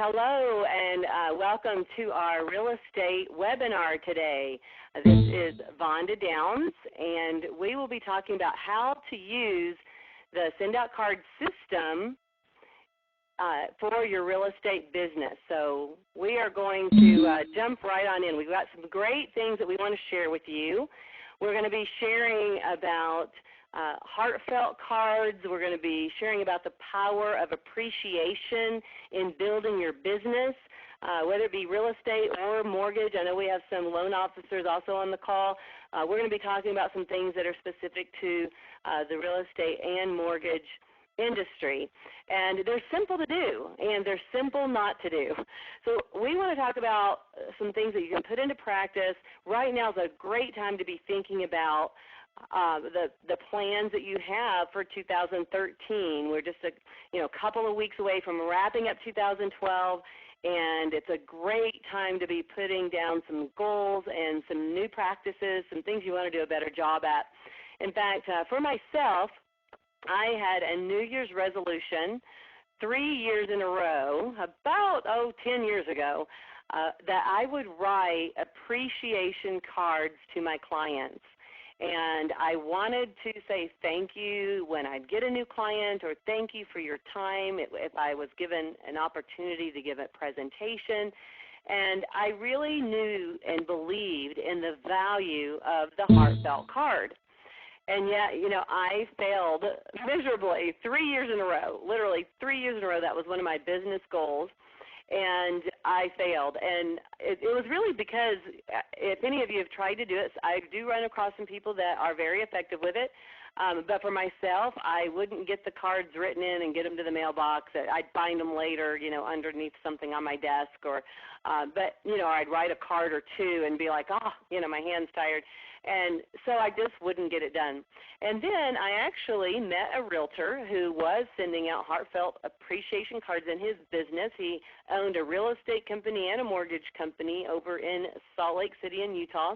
Hello and welcome to our real estate webinar today. This is Vonda Downs, and we will be talking about how to use the SendOutCards system for your real estate business. So we are going to jump right on in. We've got some great things that we want to share with you. We're going to be sharing about heartfelt cards. We're going to be sharing about the power of appreciation in building your business, whether it be real estate or mortgage. I know we have some loan officers also on the call. We're going to be talking about some things that are specific to the real estate and mortgage industry. And they're simple to do, and they're simple not to do. So we want to talk about some things that you can put into practice. Right now is a great time to be thinking about the plans that you have for 2013. We're just a couple of weeks away from wrapping up 2012, and it's a great time to be putting down some goals and some new practices, some things you want to do a better job at. In fact, for myself, I had a New Year's resolution 3 years in a row, about 10 years ago, that I would write appreciation cards to my clients. And I wanted to say thank you when I'd get a new client, or thank you for your time if I was given an opportunity to give a presentation. And I really knew and believed in the value of the heartfelt card. And yet, I failed miserably 3 years in a row, literally 3 years in a row. That was one of my business goals. And I failed, and it was really because if any of you have tried to do it, I do run across some people that are very effective with it, but for myself, I wouldn't get the cards written in and get them to the mailbox. I'd find them later, underneath something on my desk, or I'd write a card or two and be like, my hand's tired. And so I just wouldn't get it done. And then I actually met a realtor who was sending out heartfelt appreciation cards in his business. He owned a real estate company and a mortgage company over in Salt Lake City in Utah.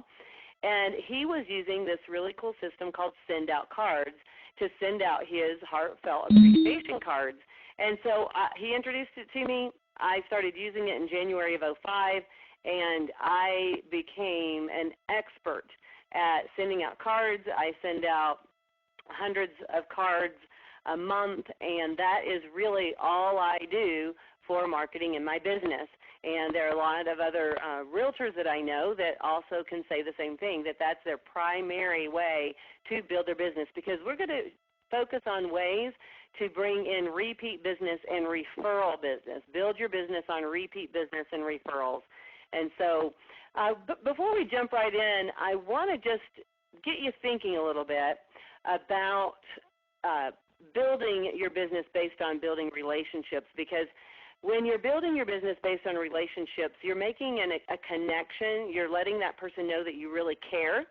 And he was using this really cool system called SendOutCards to send out his heartfelt appreciation cards. And so he introduced it to me. I started using it in January of 2005, and I became an expert at sending out cards. I send out hundreds of cards a month, and that is really all I do for marketing in my business. And there are a lot of other realtors that I know that also can say the same thing, that that's their primary way to build their business, because we're going to focus on ways to bring in repeat business and referral business. Build your business on repeat business and referrals. And so before we jump right in, I want to just get you thinking a little bit about building your business based on building relationships, because when you're building your business based on relationships, you're making a connection. You're letting that person know that you really care.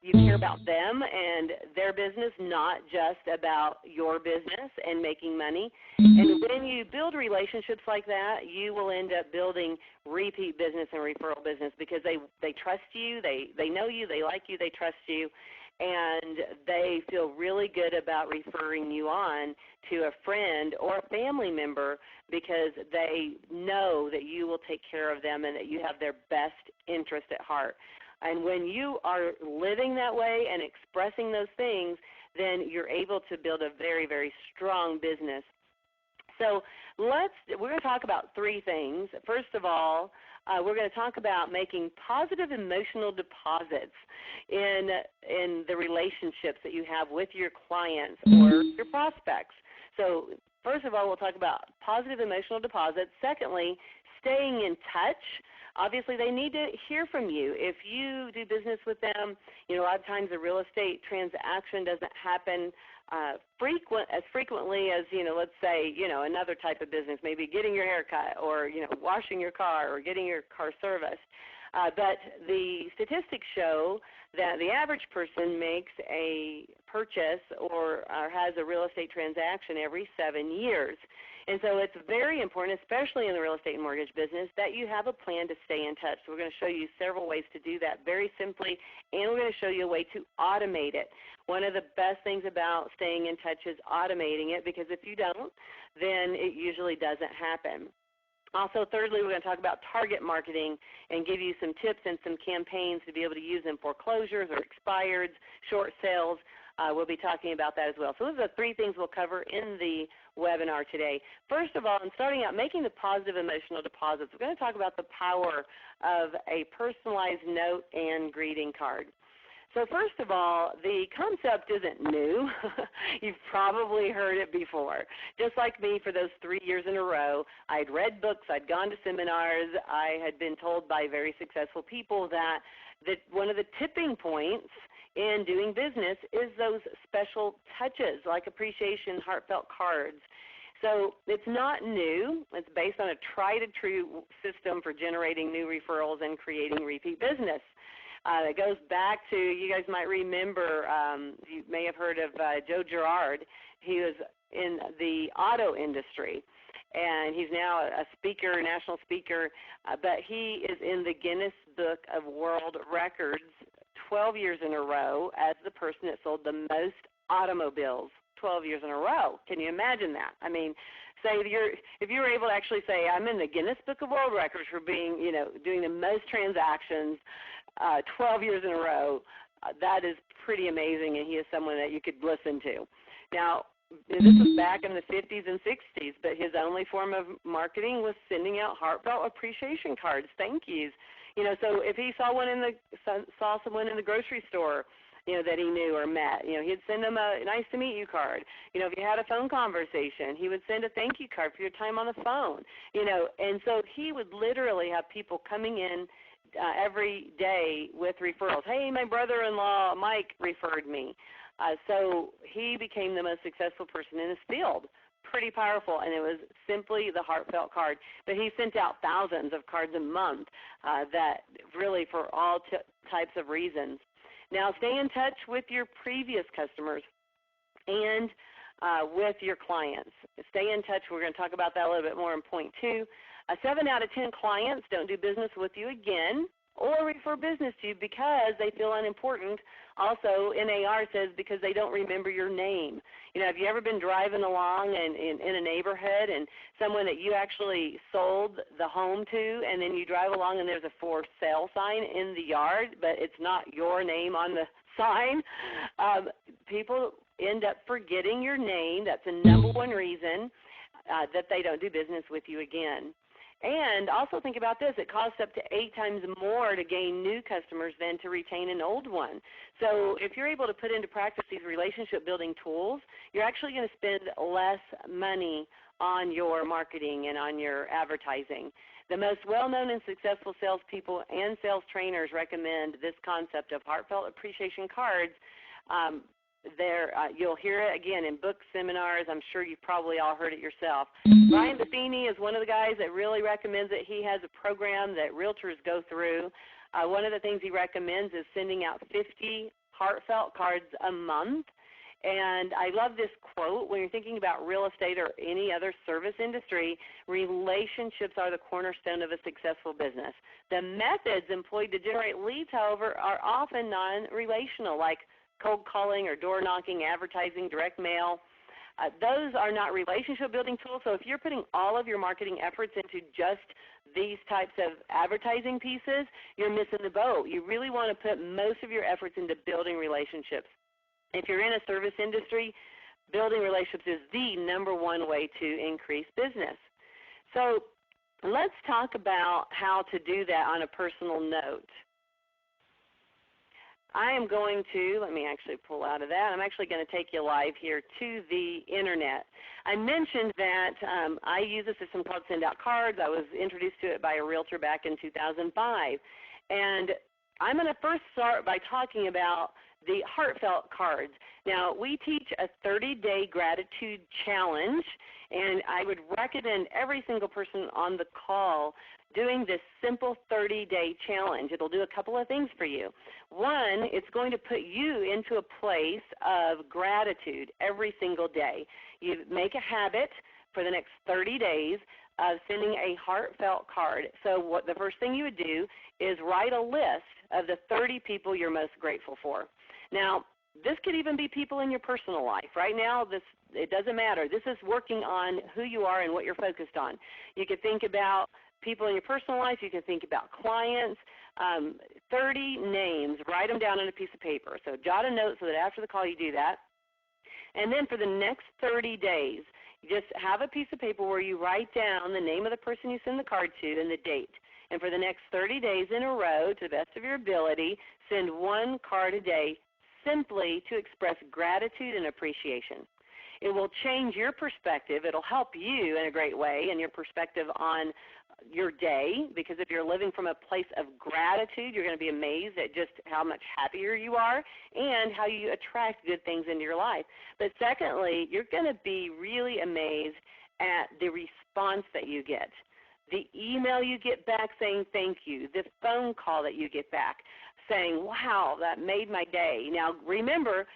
You care about them and their business, not just about your business and making money. And when you build relationships like that, you will end up building repeat business and referral business, because they trust you, they know you, they like you, they trust you, and they feel really good about referring you on to a friend or a family member, because they know that you will take care of them and that you have their best interest at heart. And when you are living that way and expressing those things, then you're able to build a very, very strong business. So we're going to talk about three things. First of all, we're going to talk about making positive emotional deposits in the relationships that you have with your clients or your prospects. So first of all, we'll talk about positive emotional deposits. Secondly, staying in touch. Obviously, they need to hear from you. If you do business with them, a lot of times a real estate transaction doesn't happen as frequently as, let's say, another type of business, maybe getting your hair cut or, washing your car or getting your car serviced. But the statistics show that the average person makes a purchase or has a real estate transaction every 7 years. And so it's very important, especially in the real estate and mortgage business, that you have a plan to stay in touch. So we're going to show you several ways to do that very simply, and we're going to show you a way to automate it. One of the best things about staying in touch is automating it, because if you don't, then it usually doesn't happen. Also, thirdly, we're going to talk about target marketing and give you some tips and some campaigns to be able to use in foreclosures or expireds, short sales. We'll be talking about that as well. So those are the three things we'll cover in the webinar today. First of all, in starting out, making the positive emotional deposits, we're going to talk about the power of a personalized note and greeting card. So first of all, the concept isn't new. You've probably heard it before. Just like me, for those 3 years in a row, I'd read books, I'd gone to seminars, I had been told by very successful people that one of the tipping points in doing business is those special touches like appreciation, heartfelt cards. So it's not new. It's based on a tried-and-true system for generating new referrals and creating repeat business. It goes back to, you guys might remember, you may have heard of Joe Girard. He was in the auto industry, and he's now a speaker, national speaker, but he is in the Guinness Book of World Records 12 years in a row as the person that sold the most automobiles 12 years in a row. Can you imagine that? I mean, say if you were able to actually say, I'm in the Guinness Book of World Records for being, doing the most transactions 12 years in a row, that is pretty amazing, and he is someone that you could listen to. Now, this was back in the 50s and 60s, but his only form of marketing was sending out heartfelt appreciation cards, thank yous. So if he saw someone in the grocery store, that he knew or met, he'd send them a nice to meet you card. If you had a phone conversation, he would send a thank you card for your time on the phone. And so he would literally have people coming in every day with referrals. Hey, my brother-in-law Mike referred me. So he became the most successful person in his field. Pretty powerful, and it was simply the heartfelt card. But he sent out thousands of cards a month that really for all types of reasons. Now, stay in touch with your previous customers and with your clients. Stay in touch. We're going to talk about that a little bit more in point 2. 7 out of 10 clients don't do business with you again or refer business to you because they feel unimportant. Also, NAR says because they don't remember your name. Have you ever been driving along in a neighborhood and someone that you actually sold the home to, and then you drive along and there's a for sale sign in the yard, but it's not your name on the sign? People end up forgetting your name. That's the number one reason that they don't do business with you again. And also think about this, it costs up to 8 times more to gain new customers than to retain an old one. So if you're able to put into practice these relationship building tools, you're actually going to spend less money on your marketing and on your advertising. The most well-known and successful salespeople and sales trainers recommend this concept of heartfelt appreciation cards. You'll hear it again in books, seminars. I'm sure you've probably all heard it yourself. Brian Buffini is one of the guys that really recommends it. He has a program that realtors go through. One of the things he recommends is sending out 50 heartfelt cards a month. And I love this quote. When you're thinking about real estate or any other service industry, relationships are the cornerstone of a successful business. The methods employed to generate leads, however, are often non-relational, like cold calling or door knocking, advertising, direct mail. Those are not relationship building tools. So if you're putting all of your marketing efforts into just these types of advertising pieces, you're missing the boat. You really want to put most of your efforts into building relationships. If you're in a service industry, building relationships is the number one way to increase business. So let's talk about how to do that on a personal note. I am going to, let me actually pull out of that. I'm actually going to take you live here to the Internet. I mentioned that I use a system called SendOutCards. I was introduced to it by a realtor back in 2005. And I'm going to first start by talking about the Heartfelt Cards. Now, we teach a 30-day gratitude challenge, and I would recommend every single person on the call doing this simple 30-day challenge. It'll do a couple of things for you. One, it's going to put you into a place of gratitude every single day. You make a habit for the next 30 days of sending a heartfelt card. So what the first thing you would do is write a list of the 30 people you're most grateful for. Now, this could even be people in your personal life. Right now, it doesn't matter. This is working on who you are and what you're focused on. You could think about people in your personal life. You could think about clients. 30 names. Write them down on a piece of paper. So jot a note so that after the call you do that. And then for the next 30 days, just have a piece of paper where you write down the name of the person you send the card to and the date. And for the next 30 days in a row, to the best of your ability, send one card a day simply to express gratitude and appreciation. It will change your perspective. It will help you in a great way in your perspective on your day, because if you're living from a place of gratitude, you're going to be amazed at just how much happier you are and how you attract good things into your life. But secondly, you're going to be really amazed at the response that you get. The email you get back saying thank you, the phone call that you get back saying, wow, that made my day. Now, remember,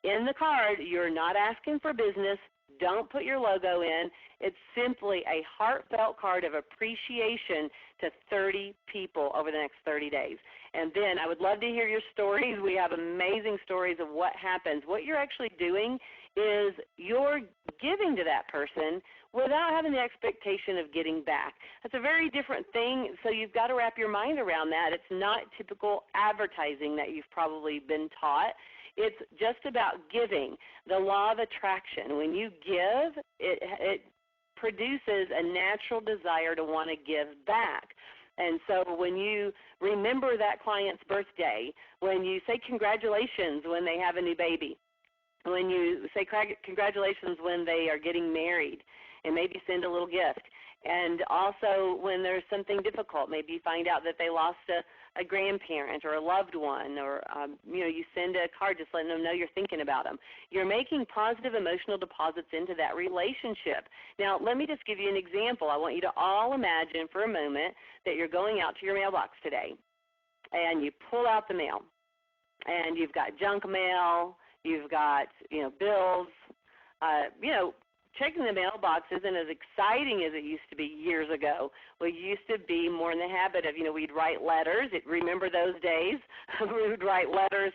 in the card, you're not asking for business. Don't put your logo in. It's simply a heartfelt card of appreciation to 30 people over the next 30 days. And then I would love to hear your stories. We have amazing stories of what happens. What you're actually doing is you're giving to that person without having the expectation of getting back. That's a very different thing, so you've got to wrap your mind around that. It's not typical advertising that you've probably been taught. It's just about giving, the law of attraction. When you give, it produces a natural desire to want to give back. And so when you remember that client's birthday, when you say congratulations when they have a new baby, when you say congratulations when they are getting married, and maybe send a little gift. And also when there's something difficult, maybe you find out that they lost a grandparent or a loved one, or you send a card just letting them know you're thinking about them. You're making positive emotional deposits into that relationship. Now, let me just give you an example. I want you to all imagine for a moment that you're going out to your mailbox today, and you pull out the mail, and you've got junk mail, you've got bills, checking the mailbox isn't as exciting as it used to be years ago. We used to be more in the habit of, we'd write letters. Remember those days? We would write letters,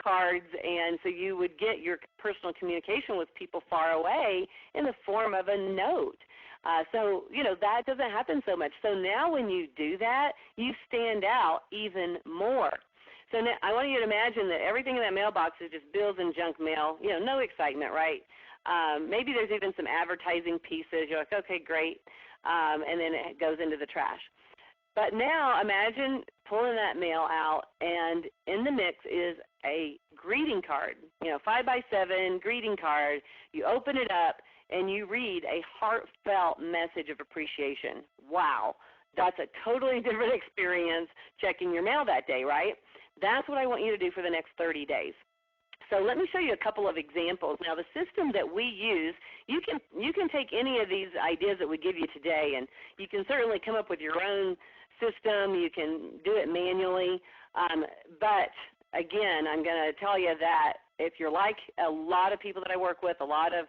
cards, and so you would get your personal communication with people far away in the form of a note. So that doesn't happen so much. So now when you do that, you stand out even more. So now I want you to imagine that everything in that mailbox is just bills and junk mail, no excitement, right? Maybe there's even some advertising pieces. You're like, okay, great, and then it goes into the trash. But now imagine pulling that mail out, and in the mix is a greeting card, 5x7 greeting card. You open it up, and you read a heartfelt message of appreciation. Wow, that's a totally different experience checking your mail that day, right? That's what I want you to do for the next 30 days. So let me show you a couple of examples. Now, the system that we use, you can take any of these ideas that we give you today, and you can certainly come up with your own system. You can do it manually. But, again, I'm going to tell you that if you're like a lot of people that I work with, a lot of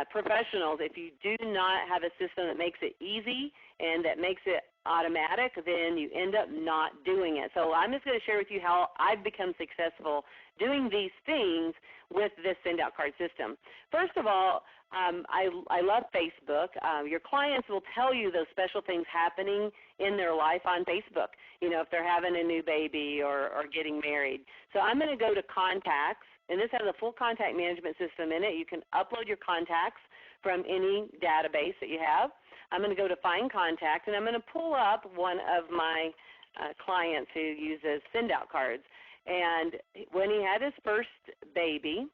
professionals, if you do not have a system that makes it easy and that makes it automatic, then you end up not doing it. So I'm just going to share with you how I've become successful doing these things with this SendOutCard system. First of all, I love Facebook. Your clients will tell you those special things happening in their life on Facebook, if they're having a new baby or getting married. So I'm going to go to Contacts, and this has a full contact management system in it. You can upload your contacts from any database that you have. I'm going to go to Find Contact, and I'm going to pull up one of my clients who uses SendOutCards. And when he had his first baby,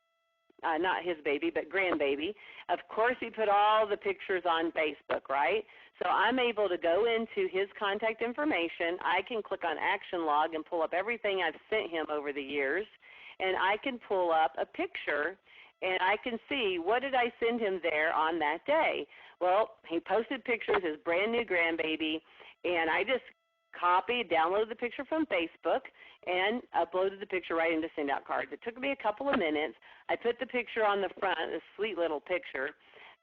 not his baby, but grandbaby, of course he put all the pictures on Facebook, right? So I'm able to go into his contact information. I can click on Action Log and pull up everything I've sent him over the years. and I can pull up a picture and I can see what did I send him there on that day. Well, he posted pictures of his brand new grandbaby, and I just copied, downloaded the picture from Facebook, and uploaded the picture right into SendOutCards. It took me a couple of minutes. I put the picture on the front, this sweet little picture,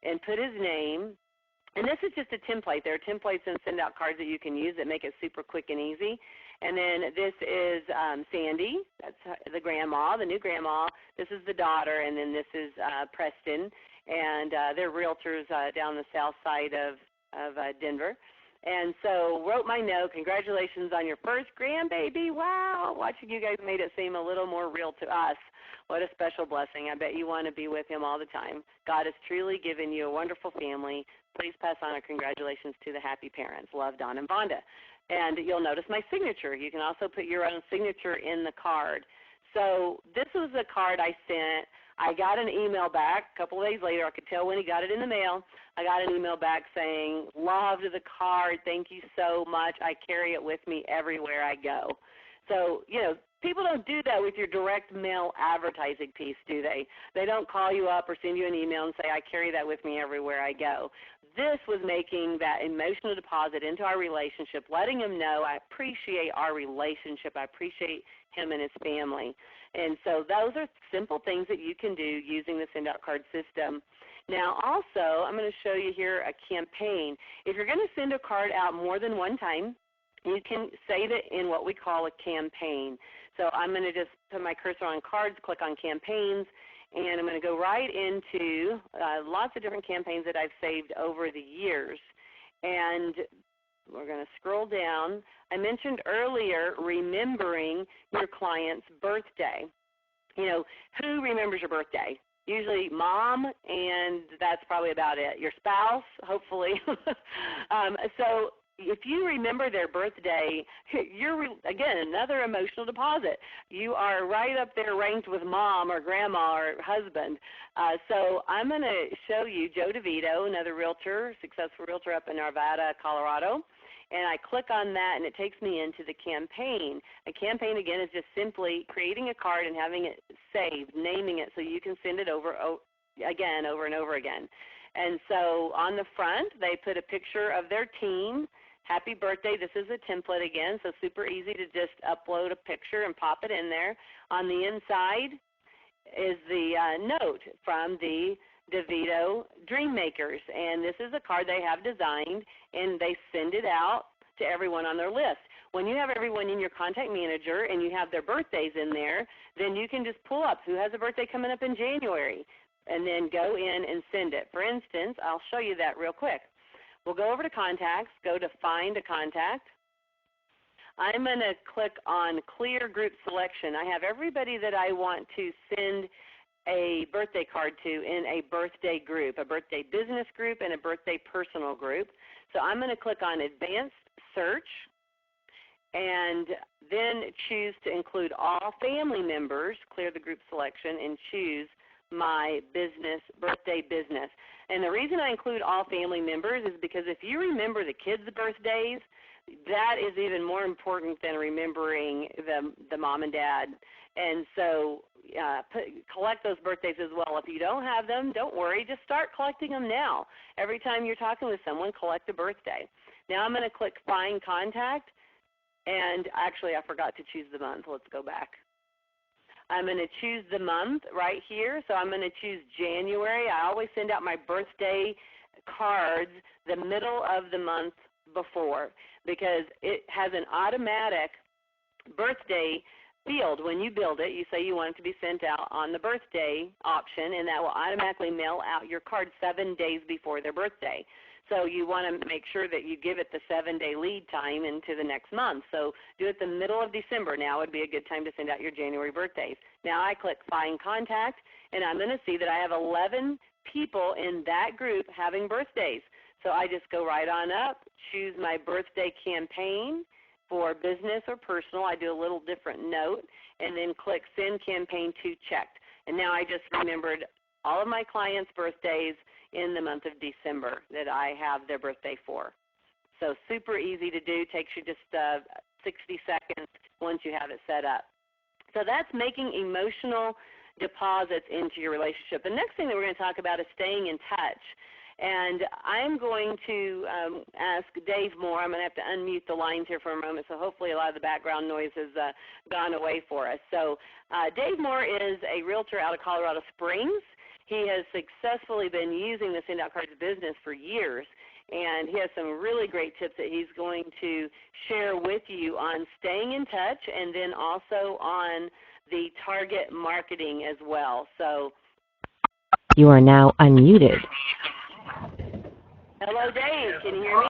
and put his name. And this is just a template. There are templates in SendOutCards that you can use that make it super quick and easy. And then this is Sandy. That's the grandma, the new grandma. This is the daughter, and then this is Preston. And they're realtors down the south side of Denver. And so wrote my note, congratulations on your first grandbaby. Wow, watching you guys made it seem a little more real to us. What a special blessing. I bet you want to be with him all the time. God has truly given you a wonderful family. Please pass on our congratulations to the happy parents. Love, Don and Vonda. And you'll notice my signature. You can also put your own signature in the card. So this was a card I sent. I got an email back a couple of days later. I could tell when he got it in the mail. I got an email back saying, loved the card. Thank you so much. I carry it with me everywhere I go. So, you know, people don't do that with your direct mail advertising piece, do they? They don't call you up or send you an email and say, I carry that with me everywhere I go. This was making that emotional deposit into our relationship, letting him know I appreciate our relationship. I appreciate him and his family. And so those are simple things that you can do using the SendOutCard system. Now also, I'm going to show you here a campaign. If you're going to send a card out more than one time, you can save it in what we call a campaign. So I'm going to just put my cursor on cards, click on campaigns, and I'm going to go right into lots of different campaigns that I've saved over the years. And we're going to scroll down. I mentioned earlier remembering your client's birthday. You know, who remembers your birthday? Usually mom, and that's probably about it. Your spouse, hopefully. So if you remember their birthday, you're, again, another emotional deposit. You are right up there ranked with mom or grandma or husband. So I'm going to show you Joe DeVito, another realtor, successful realtor up in Arvada, Colorado. And I click on that, and it takes me into the campaign. A campaign, again, is just simply creating a card and having it saved, naming it so you can send it over and over again. And so on the front, they put a picture of their team. Happy birthday. This is a template again, so super easy to just upload a picture and pop it in there. On the inside is the note from the DeVito Dream Makers, and this is a card they have designed, and they send it out to everyone on their list. When you have everyone in your contact manager and you have their birthdays in there, then you can just pull up who has a birthday coming up in January and then go in and send it. For instance, I'll show you that real quick. We'll go over to Contacts, go to Find a Contact. I'm going to click on Clear Group Selection. I have everybody that I want to send a birthday card to in a birthday group, a birthday business group and a birthday personal group. So I'm going to click on Advanced Search and then choose to include all family members, clear the group selection, and choose my business, birthday business. And the reason I include all family members is because if you remember the kids' birthdays, that is even more important than remembering the mom and dad. And so collect those birthdays as well. If you don't have them, don't worry. Just start collecting them now. Every time you're talking with someone, collect a birthday. Now I'm going to click Find Contact. And actually, I forgot to choose the month. Let's go back. I'm going to choose the month right here. So I'm going to choose January. I always send out my birthday cards the middle of the month before because it has an automatic birthday field. When you build it, you say you want it to be sent out on the birthday option, and that will automatically mail out your card 7 days before their birthday. So you want to make sure that you give it the 7-day lead time into the next month. So do it the middle of December. Now would be a good time to send out your January birthdays. Now I click Find Contact, and I'm going to see that I have 11 people in that group having birthdays. So I just go right on up, choose my birthday campaign for business or personal. I do a little different note, and then click Send Campaign to Checked. And now I just remembered all of my clients' birthdays in the month of December that I have their birthday for. So super easy to do. Takes you just 60 seconds once you have it set up. So that's making emotional deposits into your relationship. The next thing that we're going to talk about is staying in touch. And I'm going to ask Dave Moore. I'm going to have to unmute the lines here for a moment, so hopefully a lot of the background noise has gone away for us. So Dave Moore is a realtor out of Colorado Springs. He has successfully been using the SendOutCards business for years, and he has some really great tips that he's going to share with you on staying in touch and then also on the target marketing as well. So, you are now unmuted. hello, Dave. Can you hear me?